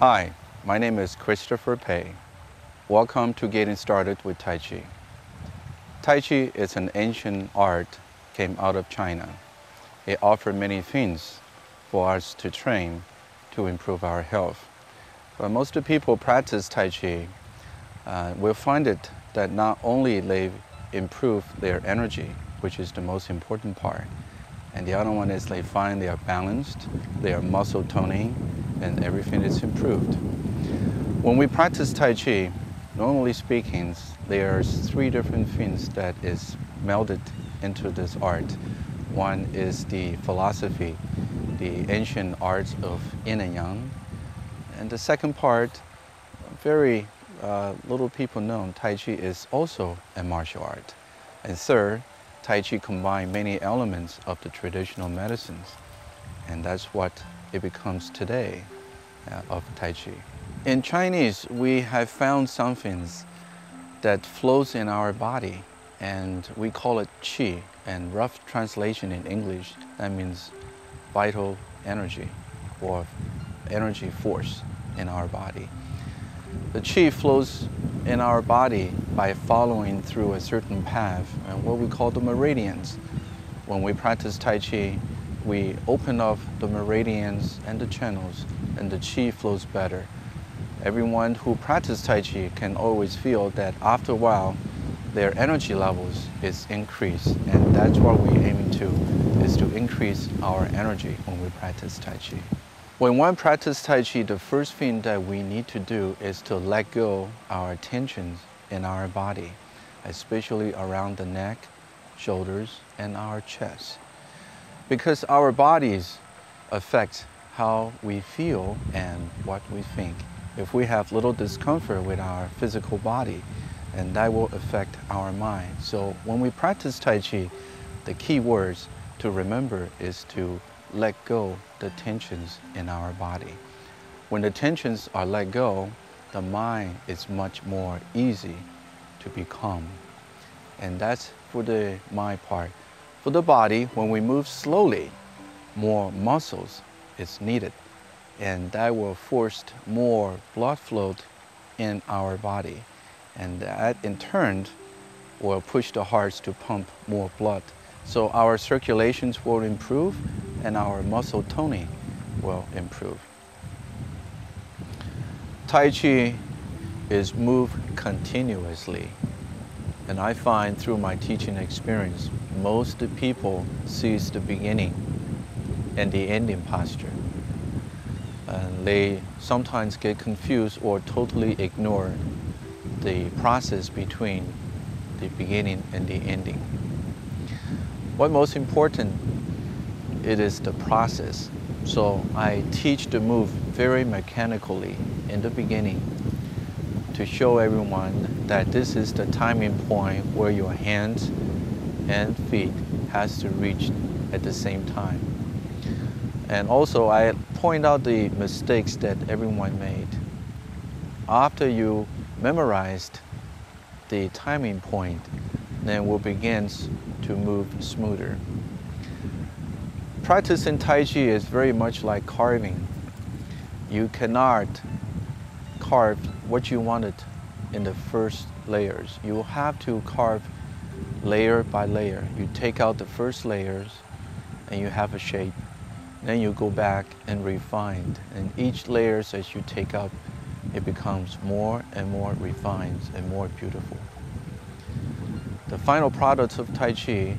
Hi, my name is Christopher Pei. Welcome to Getting Started with Tai Chi. Tai Chi is an ancient art, came out of China. It offers many things for us to train to improve our health. But most of the people practice Tai Chi will find it that not only they improve their energy, which is the most important part, and the other one is they find they are balanced, they are muscle toning, and everything is improved. When we practice Tai Chi, normally speaking, there's three different things that is melded into this art. One is the philosophy, the ancient arts of yin and yang. And the second part, very little people know, Tai Chi is also a martial art. And third, Tai Chi combines many elements of the traditional medicines. And that's what it becomes today of Tai Chi. In Chinese, we have found something that flows in our body, and we call it qi. And rough translation in English, that means vital energy or energy force in our body. The qi flows in our body by following through a certain path, and what we call the meridians. When we practice Tai Chi, we open up the meridians and the channels, and the qi flows better. Everyone who practices Tai Chi can always feel that after a while, their energy levels is increased, and that's what we're aiming to, is to increase our energy when we practice Tai Chi. When one practices Tai Chi, the first thing that we need to do is to let go our tensions in our body, especially around the neck, shoulders, and our chest. Because our bodies affect how we feel and what we think. If we have little discomfort with our physical body, and that will affect our mind. So when we practice Tai Chi, the key words to remember is to let go the tensions in our body. When the tensions are let go, the mind is much more easy to be calm. And that's for the mind part. For the body, when we move slowly, more muscles is needed, and that will force more blood flow in our body, and that in turn will push the hearts to pump more blood. So our circulations will improve and our muscle toning will improve. Tai Chi is moved continuously. And I find through my teaching experience, most people sees the beginning and the ending posture. And they sometimes get confused or totally ignore the process between the beginning and the ending. What most important, it is the process. So I teach the move very mechanically in the beginning to show everyone that this is the timing point where your hands and feet has to reach at the same time. And also I point out the mistakes that everyone made. After you memorized the timing point, then we'll begin to move smoother. Practicing Tai Chi is very much like carving. You cannot carve what you wanted in the first layers. You will have to carve layer by layer. You take out the first layers and you have a shape. Then you go back and refine. And each layers as you take up, it becomes more and more refined and more beautiful. The final product of Tai Chi,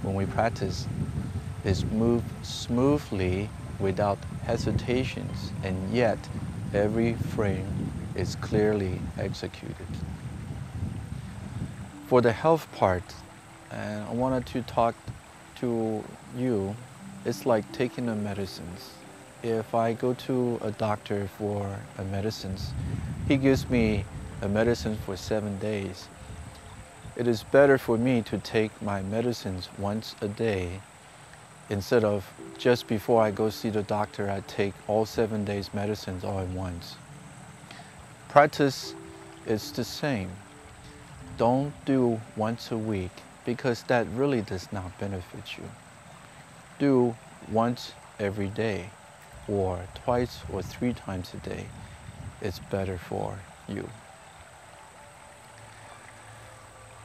when we practice, is move smoothly without hesitations, and yet every frame is clearly executed. For the health part, and I wanted to talk to you, it's like taking the medicines. If I go to a doctor for a medicines, he gives me a medicine for 7 days. It is better for me to take my medicines once a day instead of just before I go see the doctor, I take all 7 days medicines all at once. Practice is the same. Don't do once a week because that really does not benefit you. Do once every day or twice or 3 times a day. is better for you.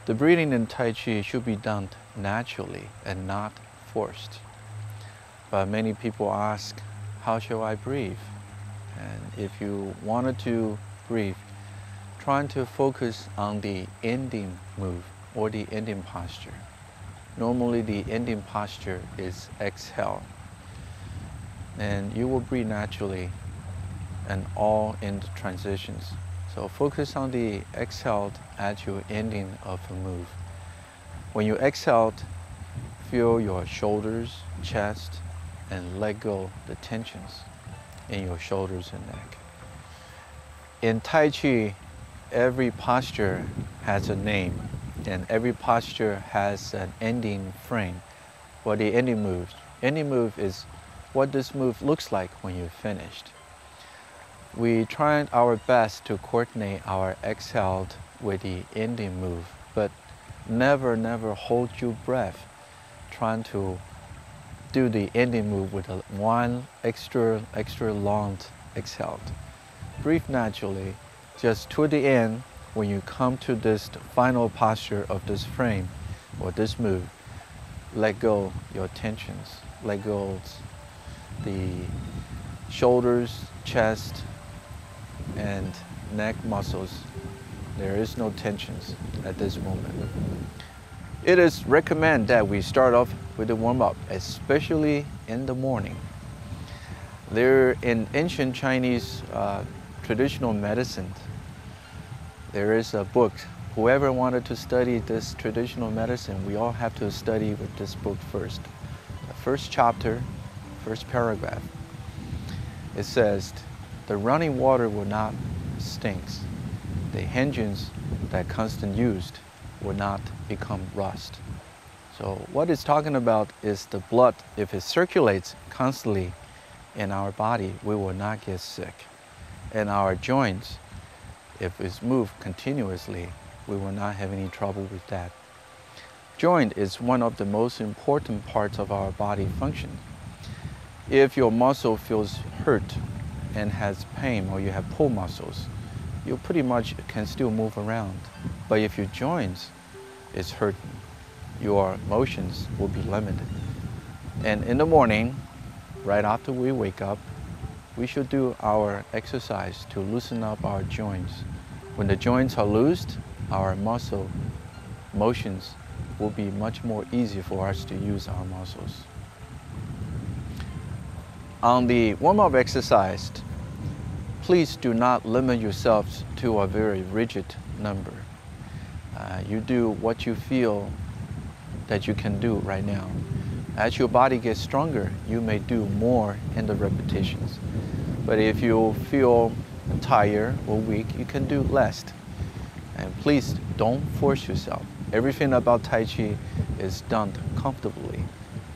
The breathing in Tai Chi should be done naturally and not forced. But many people ask, how shall I breathe? And if you wanted to breathe, trying to focus on the ending move or the ending posture. Normally the ending posture is exhale. And you will breathe naturally and all in the transitions. So focus on the exhaled at your ending of the move. When you exhaled, feel your shoulders, chest, and let go the tensions in your shoulders and neck. In Tai Chi, every posture has a name, and every posture has an ending frame, or the ending move. Ending move is what this move looks like when you're finished. We tried our best to coordinate our exhaled with the ending move, but never hold your breath trying to do the ending move with one extra long exhaled. Breathe naturally. Just toward the end, when you come to this final posture of this frame or this move, let go your tensions. Let go the shoulders, chest, and neck muscles. There is no tensions at this moment. It is recommended that we start off with the warm-up, especially in the morning. There, in ancient Chinese traditional medicine, there is a book. Whoever wanted to study this traditional medicine, we all have to study with this book first. The first chapter, first paragraph, it says, the running water will not stink. The engines that constant used will not become rust. So what it's talking about is the blood, if it circulates constantly in our body, we will not get sick. And our joints, if it's moved continuously, we will not have any trouble with that. Joint is one of the most important parts of our body function. If your muscle feels hurt and has pain, or you have pull muscles, you pretty much can still move around. But if your joints is hurting, your motions will be limited. And in the morning, right after we wake up, we should do our exercise to loosen up our joints. When the joints are loosed, our muscle motions will be much more easy for us to use our muscles. On the warm-up exercise, please do not limit yourselves to a very rigid number. You do what you feel that you can do right now. As your body gets stronger, you may do more in the repetitions. But if you feel tired or weak, you can do less. And please don't force yourself. Everything about Tai Chi is done comfortably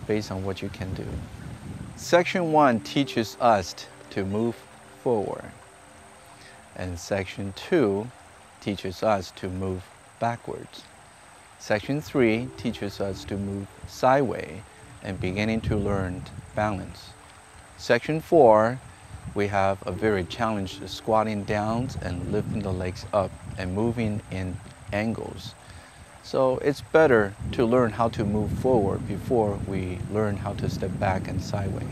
based on what you can do. Section 1 teaches us to move forward. And Section 2 teaches us to move backwards. Section 3 teaches us to move sideways and beginning to learn balance. Section 4, we have a very challenge squatting down and lifting the legs up and moving in angles. So it's better to learn how to move forward before we learn how to step back and sideways.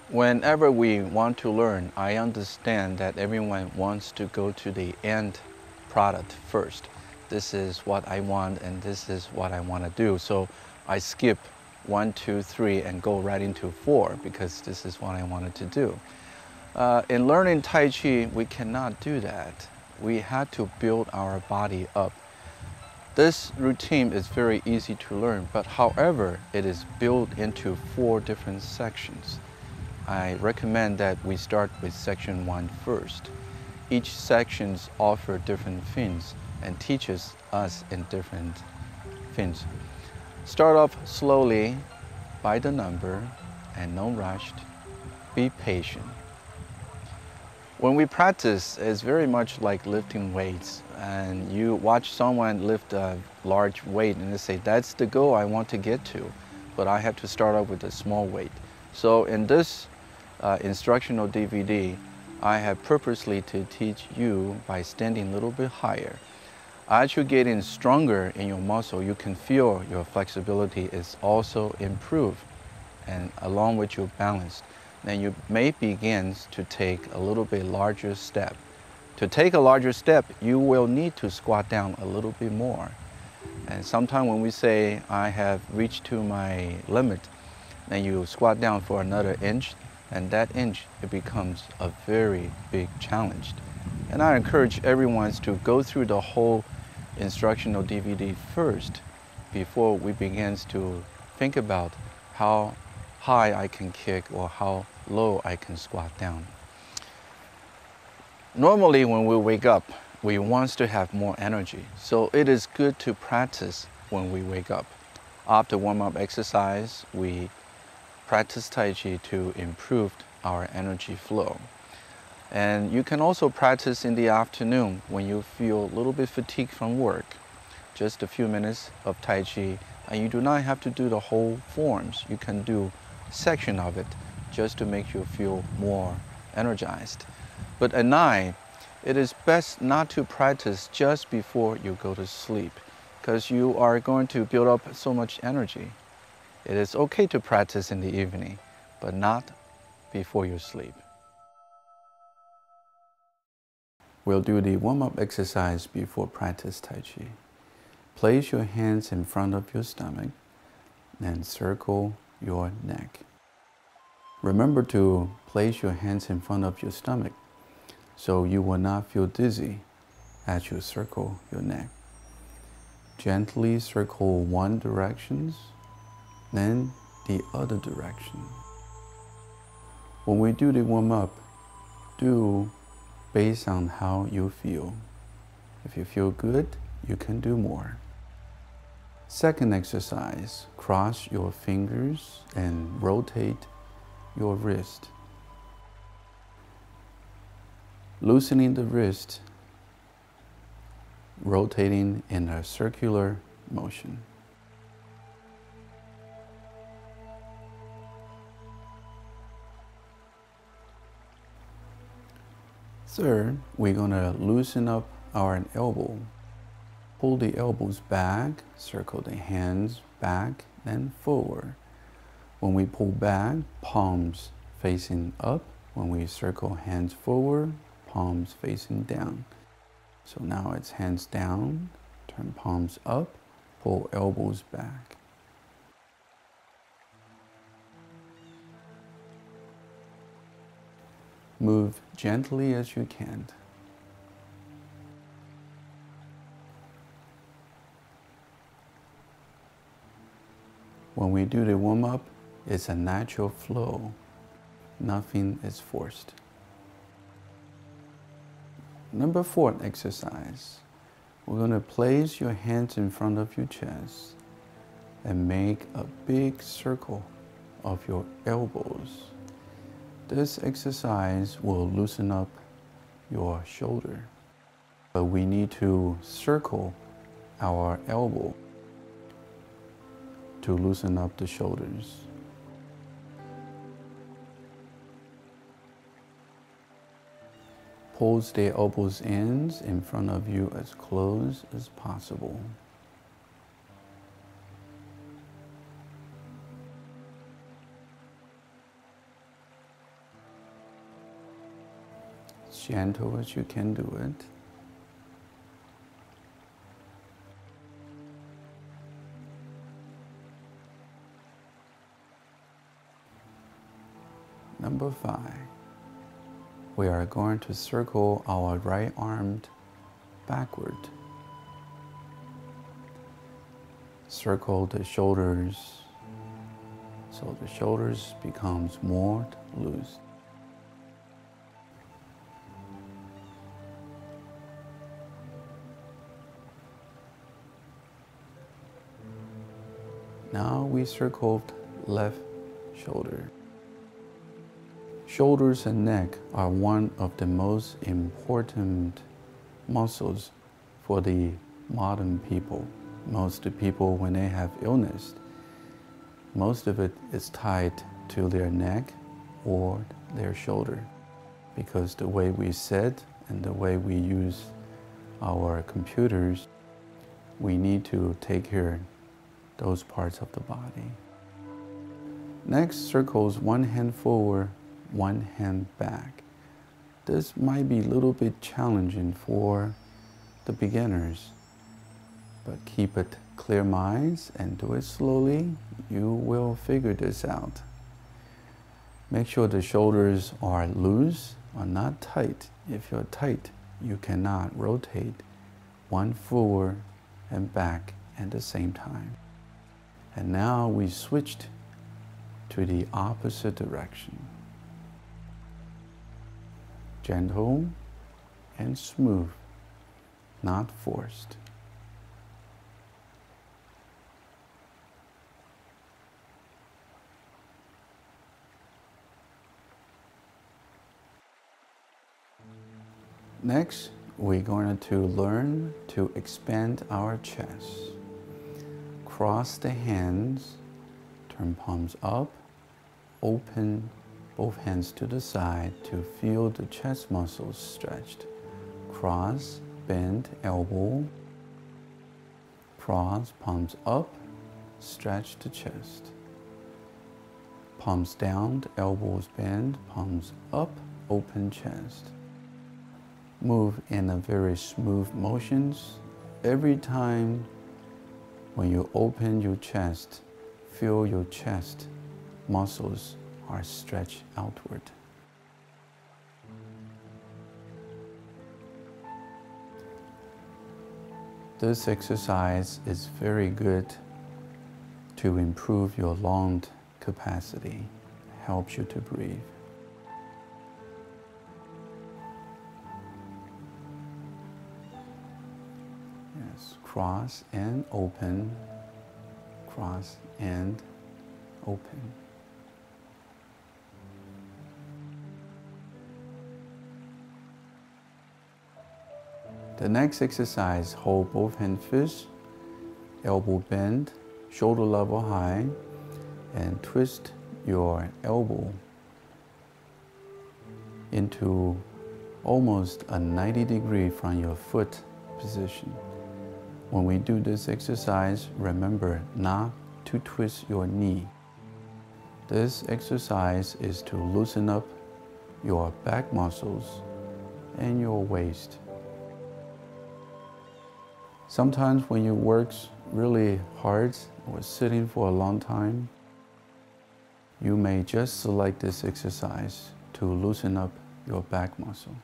Whenever we want to learn, I understand that everyone wants to go to the end product first. This is what I want and this is what I want to do. So I skip 1, 2, 3 and go right into 4 because this is what I wanted to do. In learning Tai Chi, we cannot do that. We had to build our body up. This routine is very easy to learn, but however, it is built into 4 different sections. I recommend that we start with section 1 first. Each sections offer different things and teaches us in different things. Start off slowly by the number and no rushed. Be patient. When we practice, it's very much like lifting weights, and you watch someone lift a large weight and they say, that's the goal I want to get to, but I have to start off with a small weight. So in this instructional DVD, I have purposely to teach you by standing a little bit higher. As you're getting stronger in your muscle, you can feel your flexibility is also improved, and along with your balance, then you may begin to take a little bit larger step. To take a larger step, you will need to squat down a little bit more. And sometimes when we say, I have reached to my limit, then you squat down for another inch, and that inch, it becomes a very big challenge. And I encourage everyone to go through the whole instructional DVD first before we begin to think about how high I can kick or how low I can squat down. Normally when we wake up, we want to have more energy. So it is good to practice when we wake up. After warm-up exercise, we practice Tai Chi to improve our energy flow. And you can also practice in the afternoon when you feel a little bit fatigued from work. Just a few minutes of Tai Chi, and you do not have to do the whole forms. You can do a section of it just to make you feel more energized. But at night, it is best not to practice just before you go to sleep, because you are going to build up so much energy. It is okay to practice in the evening, but not before you sleep. We'll do the warm-up exercise before practice Tai Chi. Place your hands in front of your stomach and circle your neck. Remember to place your hands in front of your stomach so you will not feel dizzy as you circle your neck. Gently circle one direction, then the other direction. When we do the warm-up, do based on how you feel. If you feel good, you can do more. Second exercise, cross your fingers and rotate your wrist. Loosening the wrist, rotating in a circular motion. Third, we're going to loosen up our elbow. Pull the elbows back, circle the hands back and forward. When we pull back, palms facing up. When we circle hands forward, palms facing down. So now it's hands down, turn palms up, pull elbows back. Move gently as you can. When we do the warm-up, it's a natural flow. Nothing is forced. Number 4 exercise. We're going to place your hands in front of your chest and make a big circle of your elbows. This exercise will loosen up your shoulder, but we need to circle our elbow to loosen up the shoulders. Pulse the elbows ends in front of you as close as possible. As gentle as you can do it. Number 5. We are going to circle our right arm backward. Circle the shoulders so the shoulders becomes more loose. Now we circled left shoulder. Shoulders and neck are one of the most important muscles for the modern people. Most people, when they have illness, most of it is tied to their neck or their shoulder. because the way we sit and the way we use our computers, we need to take care of those parts of the body. Next, circles one hand forward, one hand back. This might be a little bit challenging for the beginners, but keep it clear minds and do it slowly. You will figure this out. Make sure the shoulders are loose or not tight. If you're tight, you cannot rotate one forward and back at the same time. And now we switched to the opposite direction. Gentle and smooth, not forced. Next, we're going to learn to expand our chest. Cross the hands, turn palms up, open both hands to the side to feel the chest muscles stretched. Cross, bend, elbow. Cross, palms up, stretch the chest. Palms down, elbows bend, palms up, open chest. Move in a very smooth motions. Every time when you open your chest, feel your chest muscles are stretched outward. This exercise is very good to improve your lung capacity, helps you to breathe. Yes, cross and open, cross and open. The next exercise, hold both hand fists, elbow bend, shoulder level high, and twist your elbow into almost a 90-degree from your foot position. When we do this exercise, remember not to twist your knee. This exercise is to loosen up your back muscles and your waist. Sometimes when you work really hard or sitting for a long time, you may just select this exercise to loosen up your back muscle.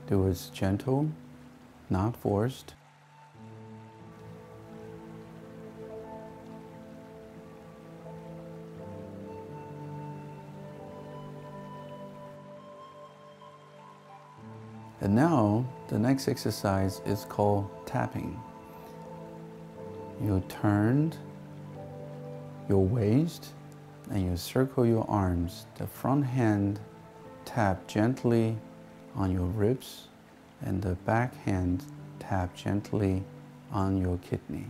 Do it gentle, not forced. And now, the next exercise is called tapping. You turn your waist and you circle your arms. The front hand tap gently on your ribs and the back hand tap gently on your kidney.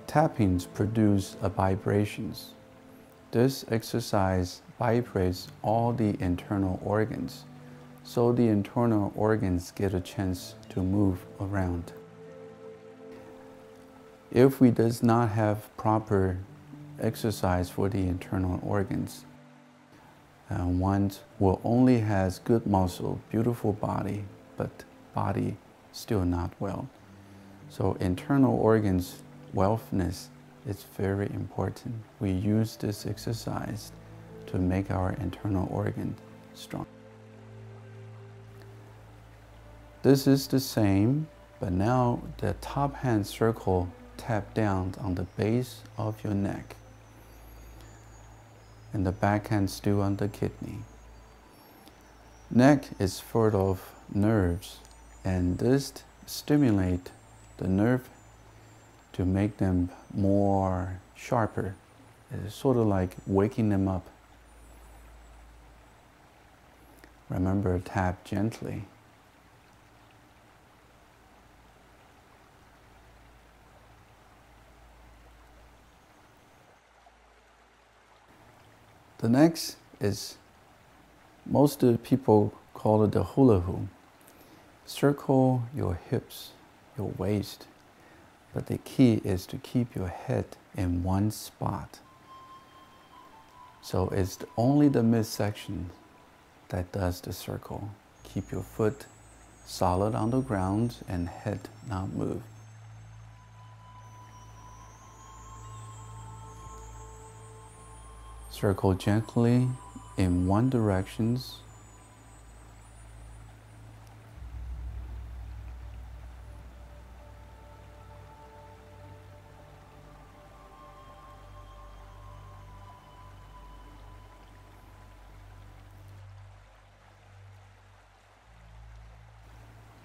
Tappings produce vibrations. This exercise vibrates all the internal organs, so the internal organs get a chance to move around. If we does not have proper exercise for the internal organs, one will only has good muscle, beautiful body, but body still not well. So internal organs wellness is very important. We use this exercise to make our internal organ strong. This is the same, but now the top hand circle tap down on the base of your neck. And the back hand still on the kidney. Neck is full of nerves, and this stimulate the nerve to make them more sharper. It's sort of like waking them up. Remember, tap gently. The next is, most of the people call it the hula hoop. Circle your hips, your waist, but the key is to keep your head in one spot. So it's only the midsection that does the circle. Keep your foot solid on the ground and head not move. Circle gently in one direction.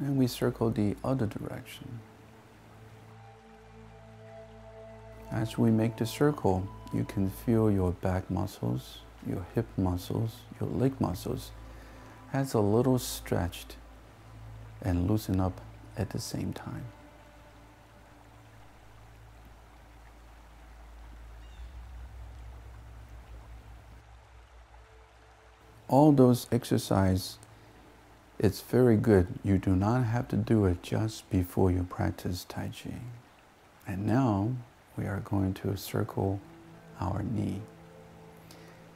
And we circle the other direction. As we make the circle, you can feel your back muscles, your hip muscles, your leg muscles has a little stretched and loosen up at the same time. All those exercises, it's very good. You do not have to do it just before you practice Tai Chi. And now we are going to circle our knee.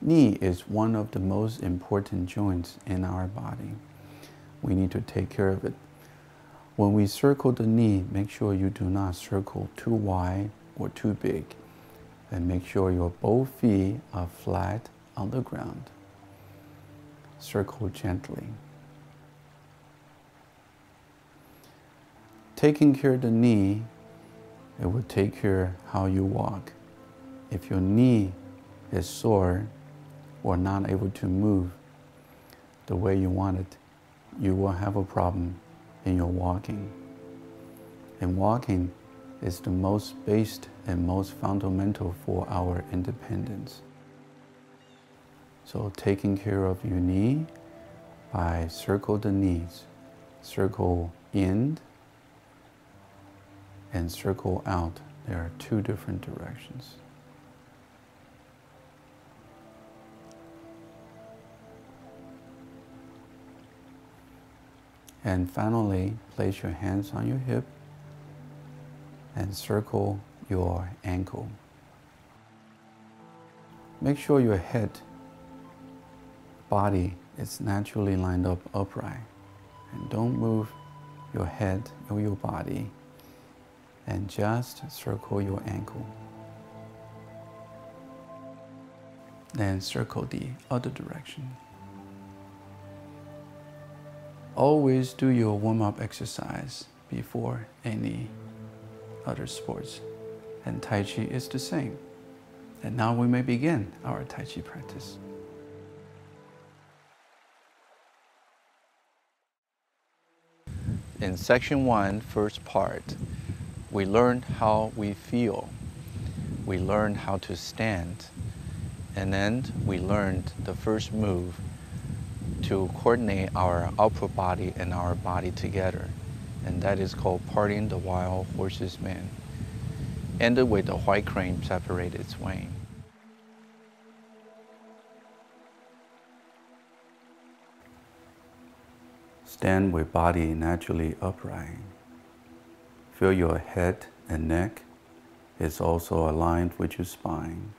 Knee is one of the most important joints in our body. We need to take care of it. When we circle the knee, make sure you do not circle too wide or too big. And make sure your both feet are flat on the ground. Circle gently. Taking care of the knee, it will take care of how you walk. If your knee is sore or not able to move the way you want it, you will have a problem in your walking. And walking is the most based and most fundamental for our independence. So taking care of your knee by circle the knees. Circle in and circle out. There are two different directions. And finally, place your hands on your hip and circle your ankle. Make sure your head, body is naturally lined up upright. And don't move your head or your body. And just circle your ankle. Then circle the other direction. Always do your warm-up exercise before any other sports. And Tai Chi is the same. And now we may begin our Tai Chi practice. In section 1, first part, we learned how we feel. We learned how to stand. And then we learned the first move to coordinate our upper body and our body together. And that is called parting the wild horse's mane. Ended with the white crane separate its wing. Stand with body naturally upright. Feel your head and neck is also aligned with your spine.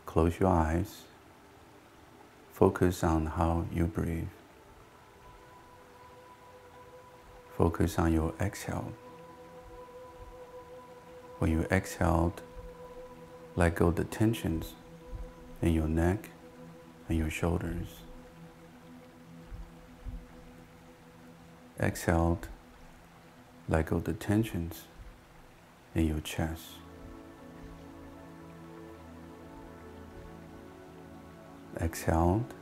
Close your eyes. Focus on how you breathe. Focus on your exhale. When you exhaled, let go the tensions in your neck and your shoulders. Exhaled, let go the tensions in your chest. Exhaled,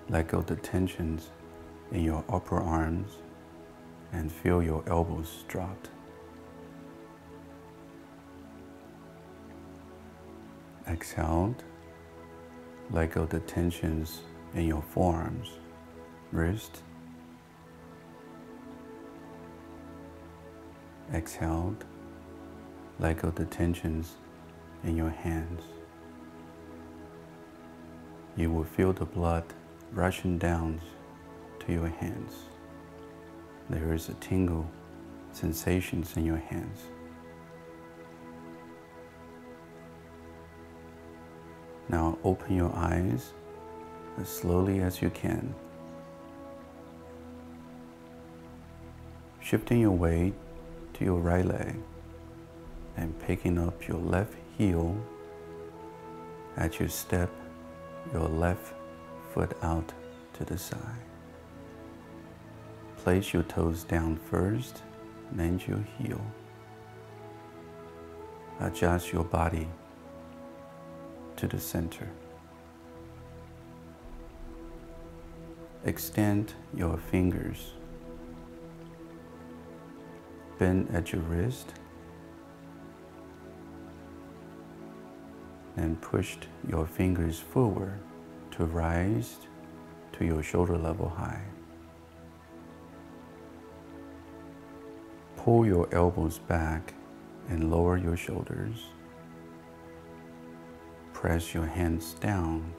let go the tensions in your upper arms and feel your elbows dropped. Exhaled, let go the tensions in your forearms, wrist. Exhaled, let go the tensions in your hands. you will feel the blood rushing down to your hands. There is a tingle sensations in your hands. Now open your eyes as slowly as you can, shifting your weight to your right leg and picking up your left heel as you step your left foot out to the side. Place your toes down first, then your heel. Adjust your body to the center. Extend your fingers. Bend at your wrist and push your fingers forward to rise to your shoulder level high. Pull your elbows back and lower your shoulders. Press your hands down.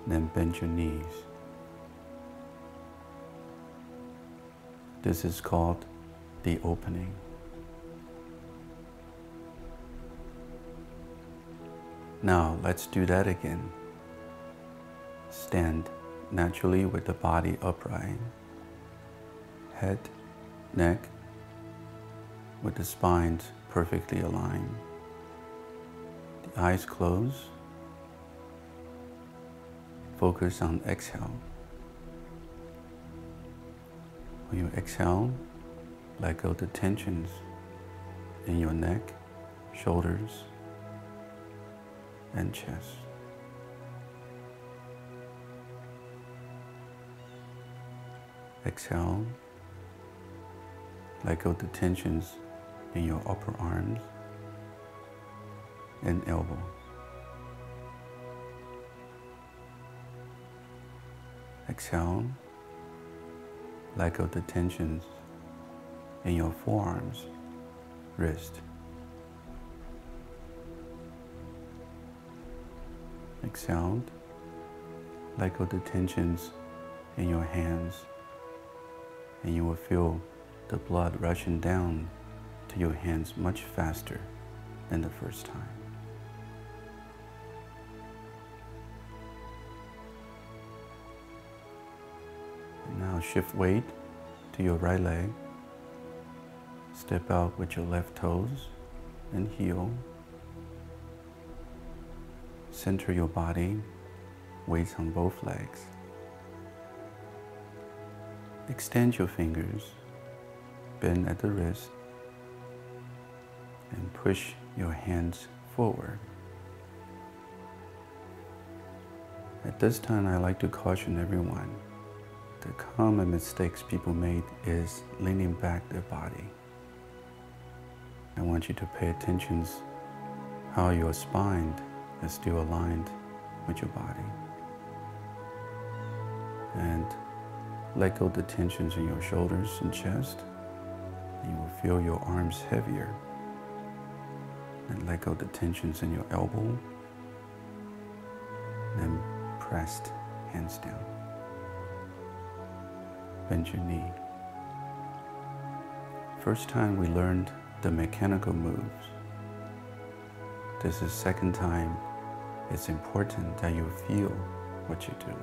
Then bend your knees. This is called the opening. Now let's do that again. Stand naturally with the body upright. Head, neck, with the spine perfectly aligned. The eyes closed. Focus on exhale. When you exhale, let go the tensions in your neck, shoulders, and chest. Exhale, let go the tensions in your upper arms and elbow. Exhale, let go the tensions in your forearms, wrist. Exhale, let go the tensions in your hands, and you will feel the blood rushing down to your hands much faster than the first time. And now shift weight to your right leg. Step out with your left toes and heel. Center your body, weights on both legs. Extend your fingers, bend at the wrist, and push your hands forward. At this time, I like to caution everyone. The common mistakes people made is leaning back their body. I want you to pay attention how your spine is still aligned with your body. And let go the tensions in your shoulders and chest. And you will feel your arms heavier. And let go the tensions in your elbow. Then pressed hands down. Bend your knee. First time we learned the mechanical moves. This is second time. It's important that you feel what you do.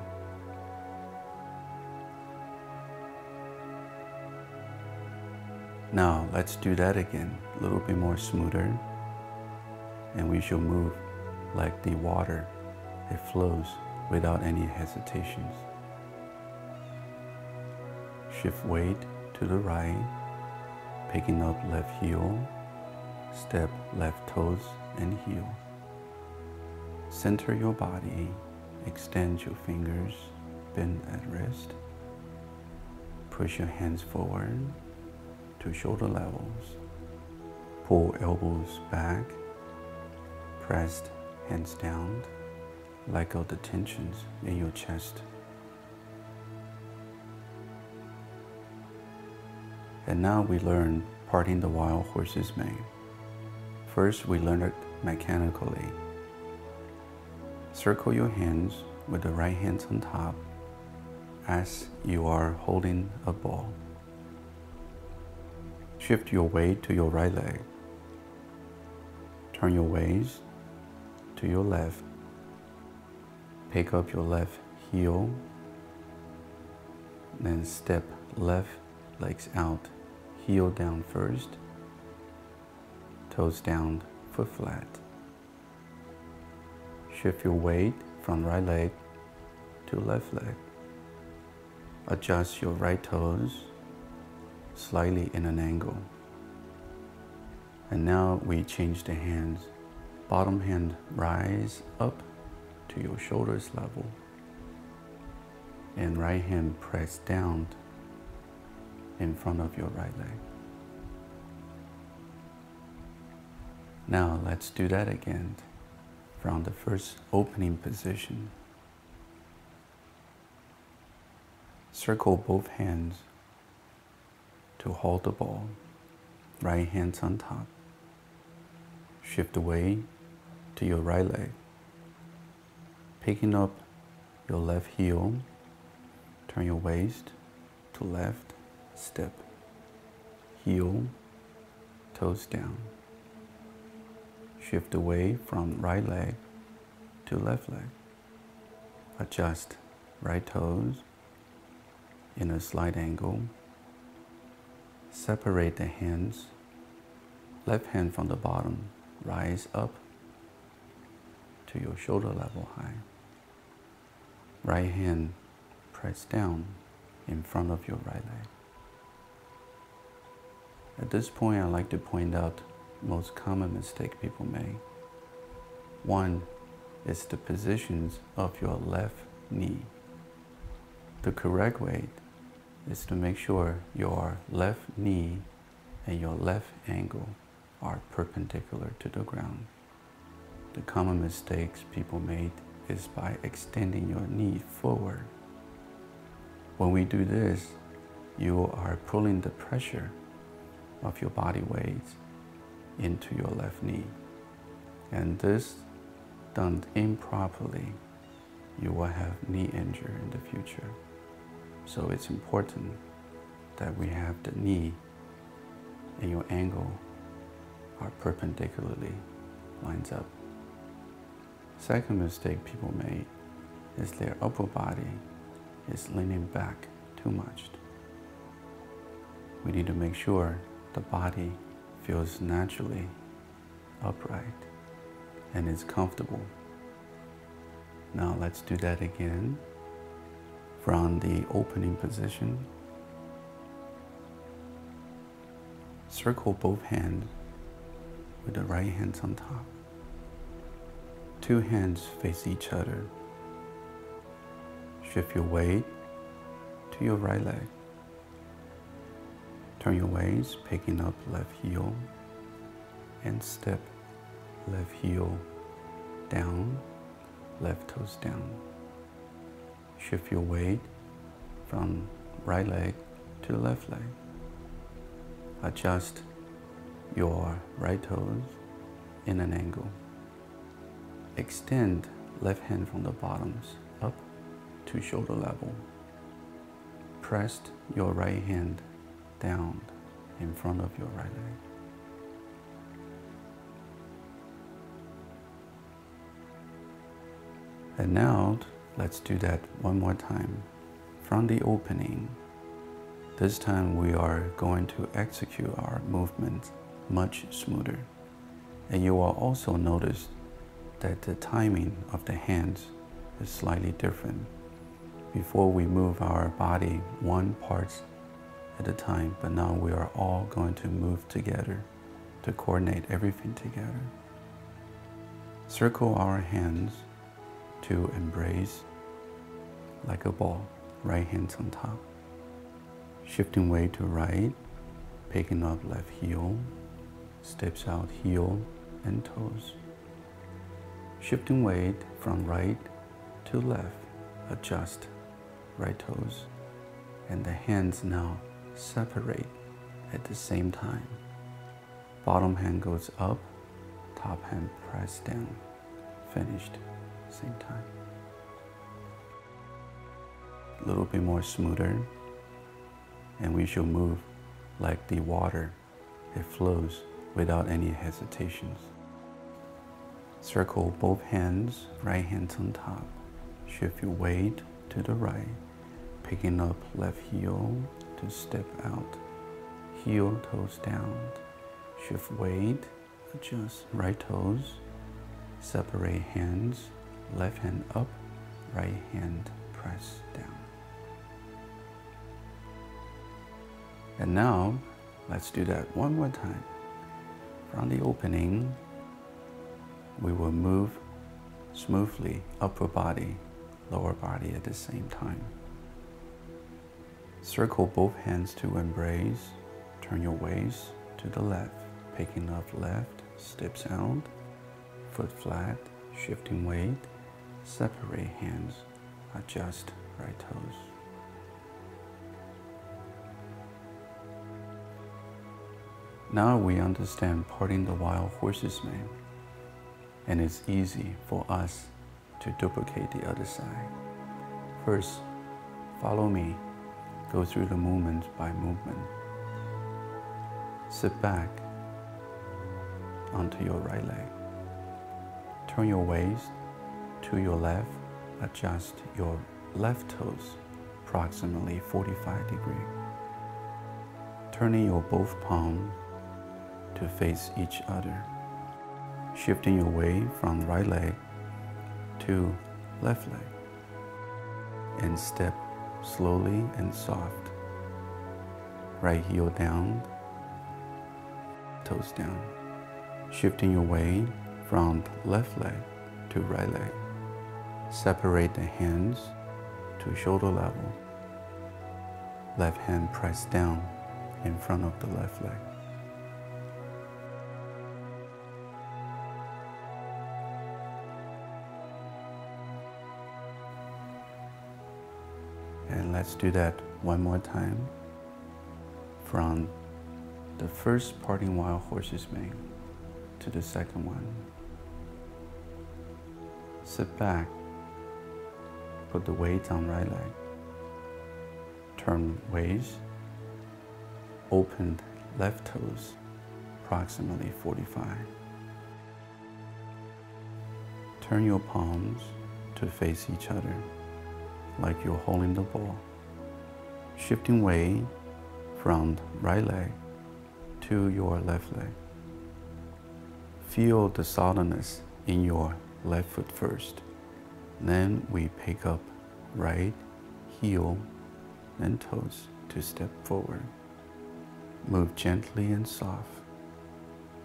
Now let's do that again, a little bit more smoother. And we shall move like the water. It flows without any hesitations. Shift weight to the right, picking up left heel, step left toes and heel. Center your body, extend your fingers, bend at wrist. Push your hands forward to shoulder levels. Pull elbows back, pressed hands down. Let go the tensions in your chest. And now we learn parting the wild horse's mane. First we learn it mechanically, Circle your hands with the right hand on top as you are holding a ball. Shift your weight to your right leg. Turn your waist to your left. Pick up your left heel. Then step left legs out. Heel down first. Toes down, foot flat. Shift your weight from right leg to left leg. Adjust your right toes slightly in an angle. And now we change the hands. Bottom hand rise up to your shoulders level. And right hand press down in front of your right leg. Now let's do that again from the first opening position. Circle both hands to hold the ball. Right hand on top. Shift the weight to your right leg. Picking up your left heel. Turn your waist to left. Step. Heel. Toes down. Shift away from right leg to left leg. Adjust right toes in a slight angle. Separate the hands. Left hand from the bottom, rise up to your shoulder level high. Right hand press down in front of your right leg. At this point, I'd like to point out most common mistake people make. One is the positions of your left knee. The correct way is to make sure your left knee and your left ankle are perpendicular to the ground. The common mistakes people make is by extending your knee forward. When we do this, you are pulling the pressure of your body weight into your left knee. And this done improperly, you will have knee injury in the future. So it's important that we have the knee and your ankle are perpendicularly lines up. Second mistake people make is their upper body is leaning back too much. We need to make sure the body feels naturally upright and is comfortable. Now let's do that again. From the opening position, circle both hands with the right hand on top. Two hands face each other. Shift your weight to your right leg. Turn your waist, picking up left heel, and step left heel down, left toes down. Shift your weight from right leg to left leg. Adjust your right toes in an angle. Extend left hand from the bottoms up to shoulder level. Press your right hand down in front of your right leg. And now, let's do that one more time. From the opening, this time we are going to execute our movement much smoother. And you will also notice that the timing of the hands is slightly different. Before we move our body one part at a time, but now we are all going to move together to coordinate everything together. Circle our hands to embrace like a ball, right hand on top. Shifting weight to right, picking up left heel, steps out heel and toes. Shifting weight from right to left, adjust right toes, and the hands now separate at the same time. Bottom hand goes up, top hand press down. Finished. same time. A little bit more smoother, and we should move like the water. It flows without any hesitations. Circle both hands, right hands on top. Shift your weight to the right, picking up left heel to step out. Heel, toes down. Shift weight, adjust right toes. Separate hands, left hand up, right hand press down. And now, let's do that one more time. From the opening, we will move smoothly upper body, lower body at the same time. Circle both hands to embrace. Turn your waist to the left, picking up left, steps out, foot flat, shifting weight, separate hands, adjust right toes. Now we understand parting the wild horse's mane, and it's easy for us to duplicate the other side. First, follow me. Go through the movement by movement. Sit back onto your right leg. Turn your waist to your left. Adjust your left toes approximately 45 degrees. Turning your both palms to face each other. Shifting your weight from right leg to left leg. And step slowly and soft. Right heel down, toes down. Shifting your weight from left leg to right leg. Separate the hands to shoulder level. Left hand press down in front of the left leg. And let's do that one more time. From the first parting wild horse's mane to the second one. Sit back. Put the weight on right leg. Turn waist. Open left toes, approximately 45. Turn your palms to face each other, like you're holding the ball. Shifting weight from right leg to your left leg. Feel the softness in your left foot first. Then we pick up right heel and toes to step forward. Move gently and soft.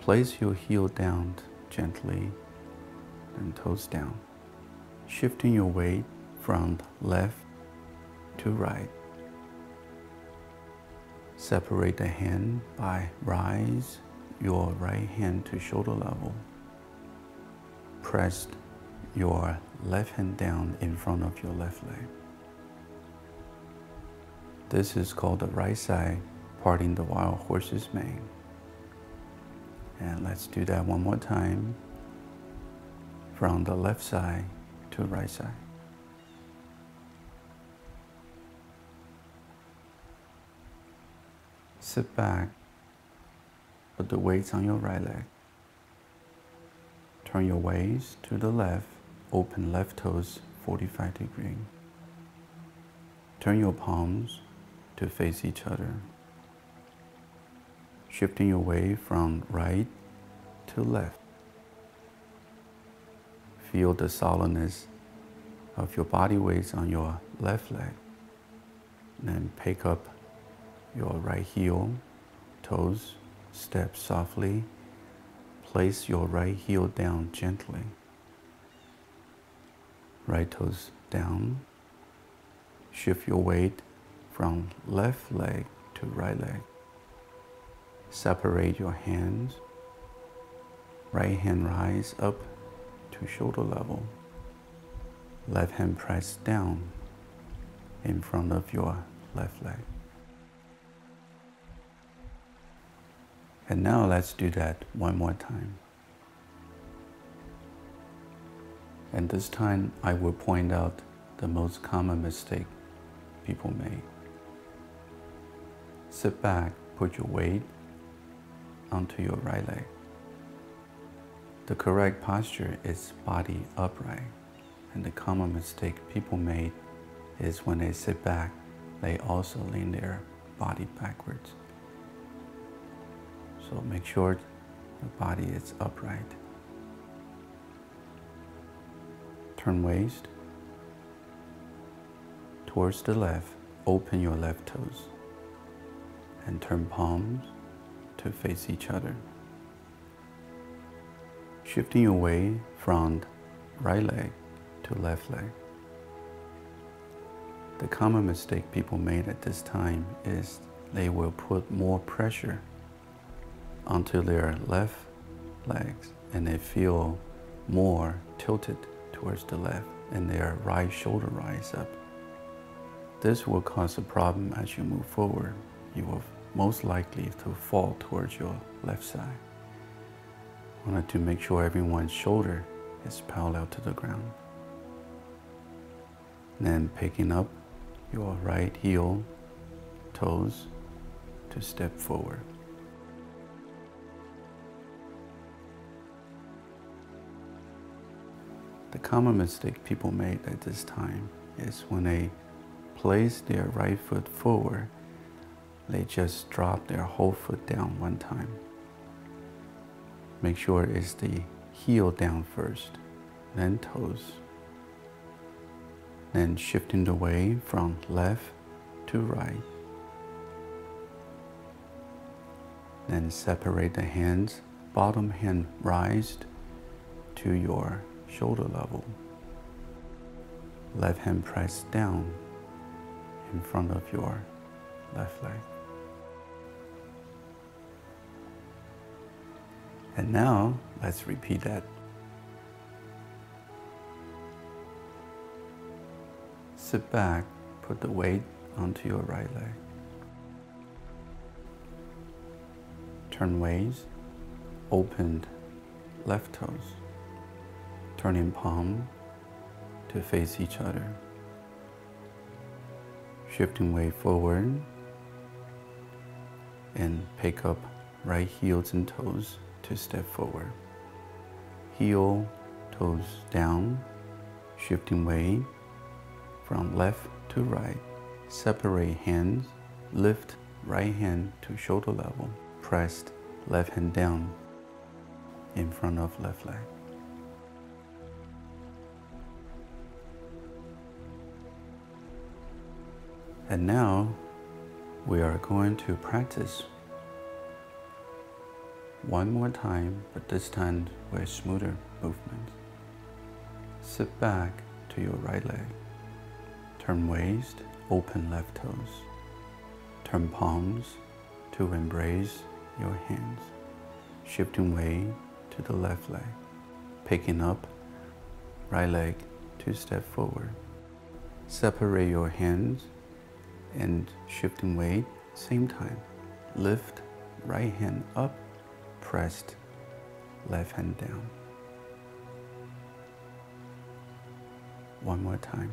Place your heel down gently and toes down. Shifting your weight from left to right. Separate the hand by rise your right hand to shoulder level. Press your left hand down in front of your left leg. This is called the right side parting the wild horse's mane. And let's do that one more time. From the left side to right side. Sit back, put the weights on your right leg. Turn your waist to the left, open left toes 45 degrees. Turn your palms to face each other. Shifting your weight from right to left. Feel the solidness of your body weight on your left leg. Then pick up your right heel, toes, step softly. Place your right heel down gently. Right toes down. Shift your weight from left leg to right leg. Separate your hands. Right hand rise up to shoulder level. Left hand press down in front of your left leg. And now let's do that one more time. And this time I will point out the most common mistake people make. Sit back, put your weight onto your right leg. The correct posture is body upright, and the common mistake people make is when they sit back, they also lean their body backwards. So make sure the body is upright. Turn waist towards the left, open your left toes, and turn palms to face each other. Shifting your weight from right leg to left leg. The common mistake people made at this time is they will put more pressure onto their left legs and they feel more tilted towards the left and their right shoulder rise up. This will cause a problem as you move forward. You will most likely to fall towards your left side. Wanted to make sure everyone's shoulder is parallel to the ground. Then picking up your right heel, toes to step forward. The common mistake people make at this time is when they place their right foot forward, they just drop their whole foot down one time. Make sure it's the heel down first, then toes. Then shifting the weight from left to right. Then separate the hands, bottom hand raised to your shoulder level. Left hand pressed down in front of your left leg. And now, let's repeat that. Sit back, put the weight onto your right leg. Turn waist, opened left toes. Turning palm to face each other. Shifting weight forward and pick up right heels and toes to step forward. Heel, toes down, shifting weight from left to right. Separate hands, lift right hand to shoulder level. Pressed left hand down in front of left leg. And now we are going to practice one more time, but this time with smoother movements. Sit back to your right leg. Turn waist, open left toes. Turn palms to embrace your hands. Shifting weight to the left leg. Picking up right leg to step forward. Separate your hands and shifting weight, same time. Lift right hand up, pressed left hand down. One more time.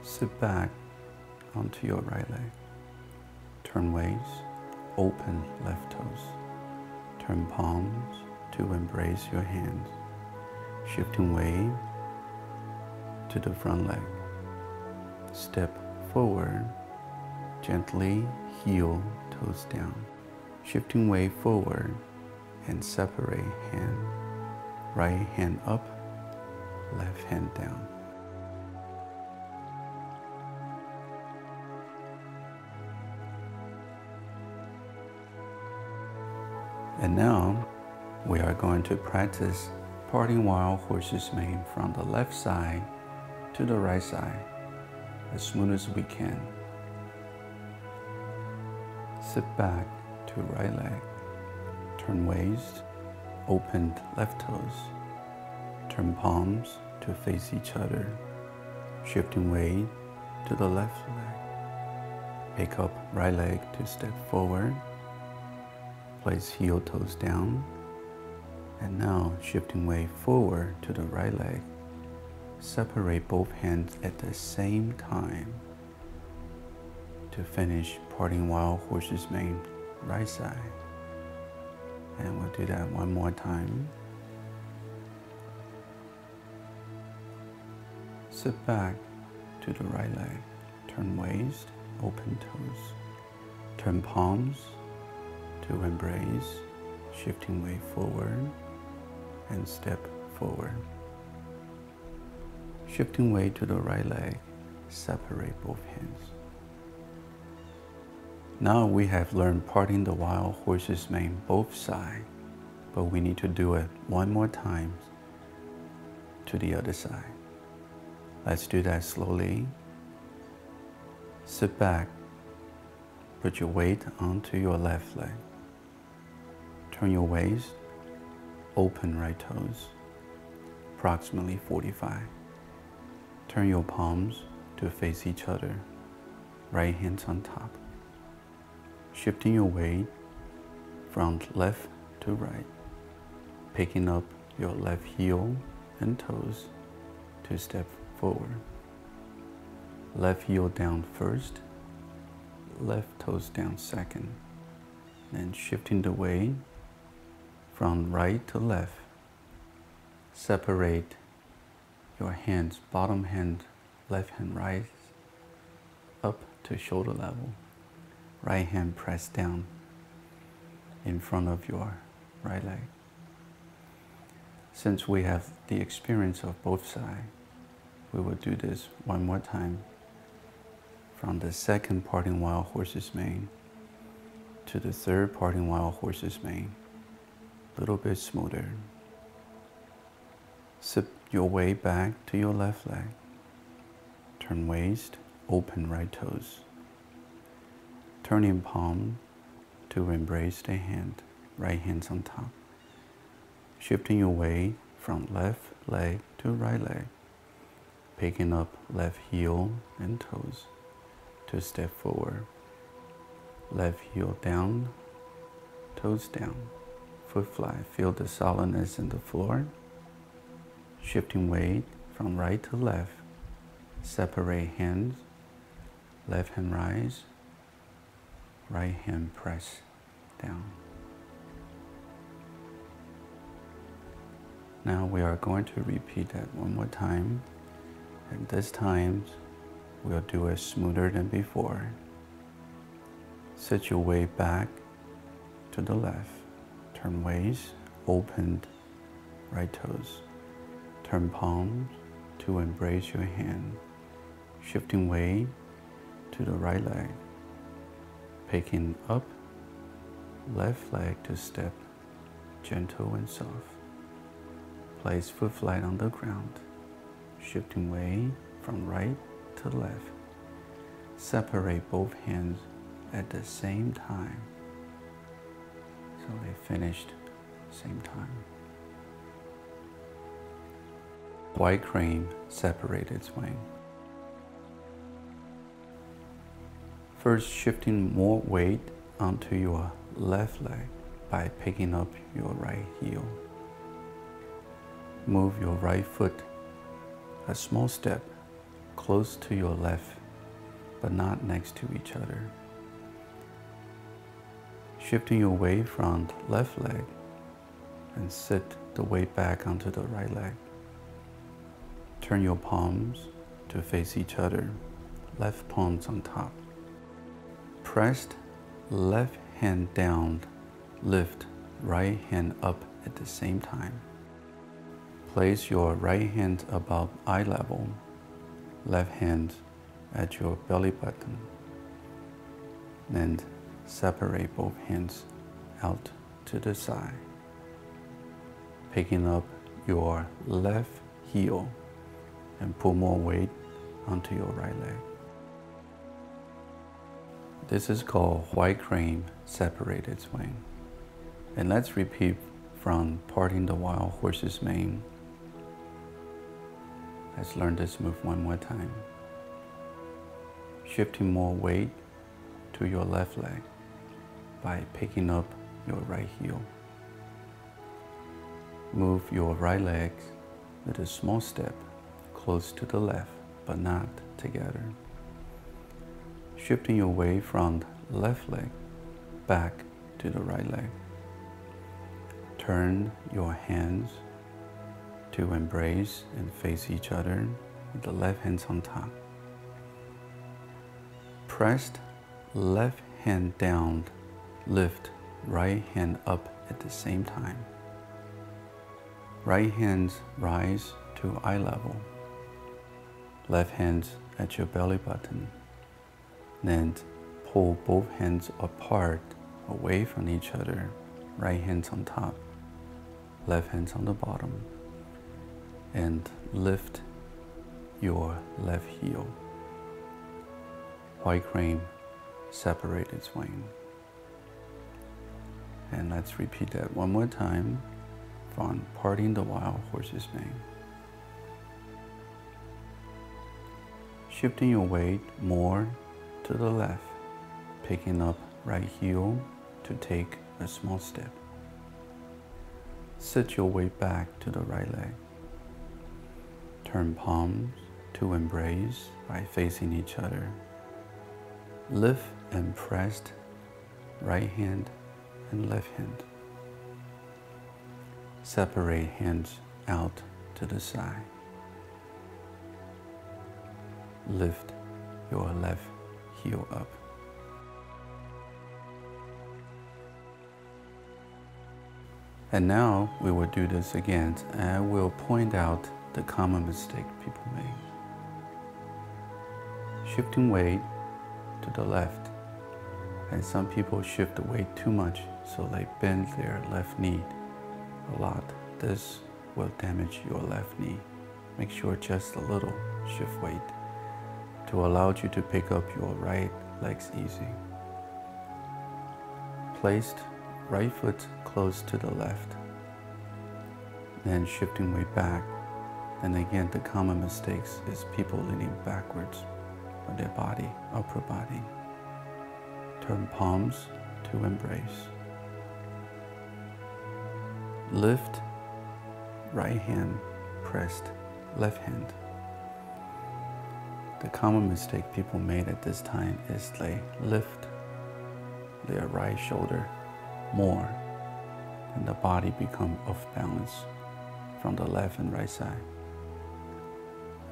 Sit back onto your right leg. Turn waist, open left toes. Turn palms to embrace your hands. Shifting weight to the front leg. Step forward, gently heel, toes down. Shifting weight forward and separate hand. Right hand up, left hand down. And now we are going to practice parting wild horse's mane from the left side to the right side as smooth as we can. Sit back to right leg. Turn waist, open left toes. Turn palms to face each other. Shifting weight to the left leg. Pick up right leg to step forward. Place heel toes down. And now shifting weight forward to the right leg. Separate both hands at the same time to finish parting wild horse's mane right side. And we'll do that one more time. Sit back to the right leg. Turn waist, open toes. Turn palms to embrace, shifting weight forward and step forward. Shifting weight to the right leg, separate both hands. Now we have learned parting the wild horse's mane both sides, but we need to do it one more time to the other side. Let's do that slowly. Sit back, put your weight onto your left leg. Turn your waist, open right toes, approximately 45. Turn your palms to face each other, right hands on top. Shifting your weight from left to right, picking up your left heel and toes to step forward. Left heel down first, left toes down second. Then shifting the weight from right to left. Separate your hands, bottom hand, left hand rise up to shoulder level. Right hand press down in front of your right leg. Since we have the experience of both sides, we will do this one more time. From the second parting wild horse's mane to the third parting wild horse's mane. A little bit smoother. Sit your way back to your left leg. Turn waist, open right toes. Turning palm to embrace the hand, right hands on top. Shifting your weight from left leg to right leg. Picking up left heel and toes to step forward. Left heel down, toes down, foot flat. Feel the solidness in the floor. Shifting weight from right to left. Separate hands. Left hand rise. Right hand press down. Now we are going to repeat that one more time. And this time we'll do it smoother than before. Sit your weight back to the left. Turn waist, opened right toes. Turn palms to embrace your hand. Shifting weight to the right leg. Picking up left leg to step, gentle and soft. Place foot flat on the ground. Shifting weight from right to left. Separate both hands at the same time. So they finished same time. White crane separated swing. First, shifting more weight onto your left leg by picking up your right heel. Move your right foot a small step close to your left, but not next to each other. Shifting your weight from left leg and sit the weight back onto the right leg. Turn your palms to face each other, left palms on top. Pressed left hand down, lift right hand up at the same time. Place your right hand above eye level, left hand at your belly button. And separate both hands out to the side. Picking up your left heel and pull more weight onto your right leg. This is called white crane separated swing. And let's repeat from parting the wild horse's mane. Let's learn this move one more time. Shifting more weight to your left leg by picking up your right heel. Move your right leg with a small step close to the left, but not together. Shifting your weight from the left leg back to the right leg. Turn your hands to embrace and face each other with the left hands on top. Press left hand down, lift right hand up at the same time. Right hands rise to eye level. Left hands at your belly button. Then pull both hands apart, away from each other. Right hands on top, left hands on the bottom. And lift your left heel. White crane, separate its wing. And let's repeat that one more time from Parting the Wild Horse's Mane. Shifting your weight more to the left, picking up right heel to take a small step. Sit your weight back to the right leg. Turn palms to embrace by facing each other. Lift and press right hand and left hand. Separate hands out to the side. Lift your left heel up. And now we will do this again, and I will point out the common mistake people make. Shifting weight to the left, and some people shift the weight too much, so they bend their left knee a lot. This will damage your left knee. Make sure just a little shift weight to allow you to pick up your right legs easy. Placed right foot close to the left, then shifting weight back. And again, the common mistakes is people leaning backwards with their body, upper body. Turn palms to embrace. Lift right hand, pressed left hand. The common mistake people made at this time is they lift their right shoulder more, and the body become off balance from the left and right side.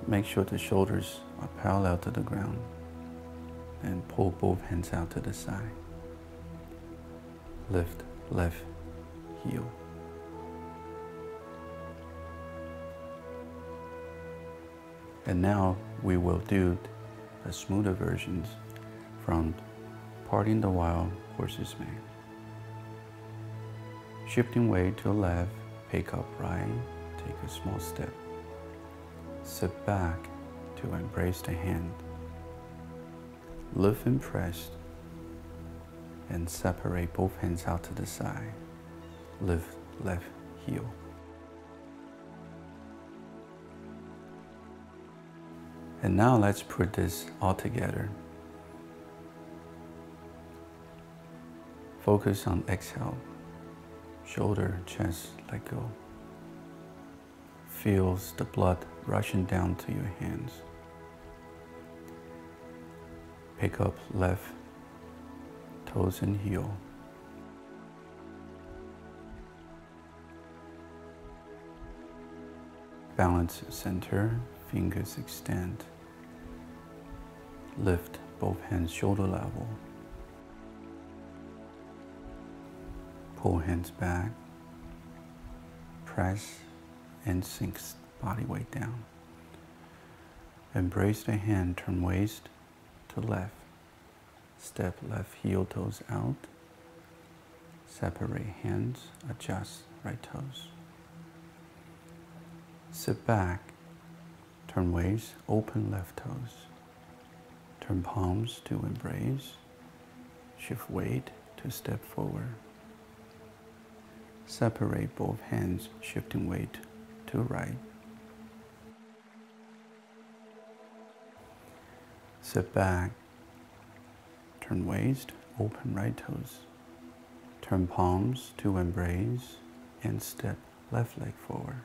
Make sure the shoulders are parallel to the ground and pull both hands out to the side. Lift left heel. And now we will do the smoother versions from Parting the Wild Horse's Mane. Shifting weight to the left, pick up right, take a small step. Sit back to embrace the hand. Lift and press, and separate both hands out to the side. Lift left heel. And now let's put this all together. Focus on exhale. Shoulder, chest, let go. Feels the blood rushing down to your hands. Pick up left toes and heel. Balance center, fingers extend. Lift both hands shoulder level. Pull hands back. Press and sink body weight down. Embrace the hand, turn waist to left. Step left heel toes out. Separate hands, adjust right toes. Sit back, turn waist, open left toes. Turn palms to embrace. Shift weight to step forward. Separate both hands, shifting weight to right. Sit back, Turn waist, open right toes. Turn palms to embrace and step left leg forward.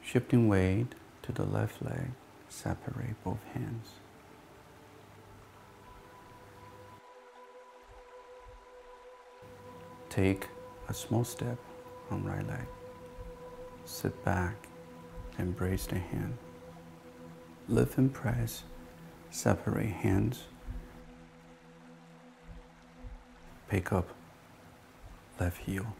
Shifting weight to the left leg, separate both hands. Take a small step on right leg. Sit back, embrace the hand. Lift and press, separate hands. Pick up, left heel.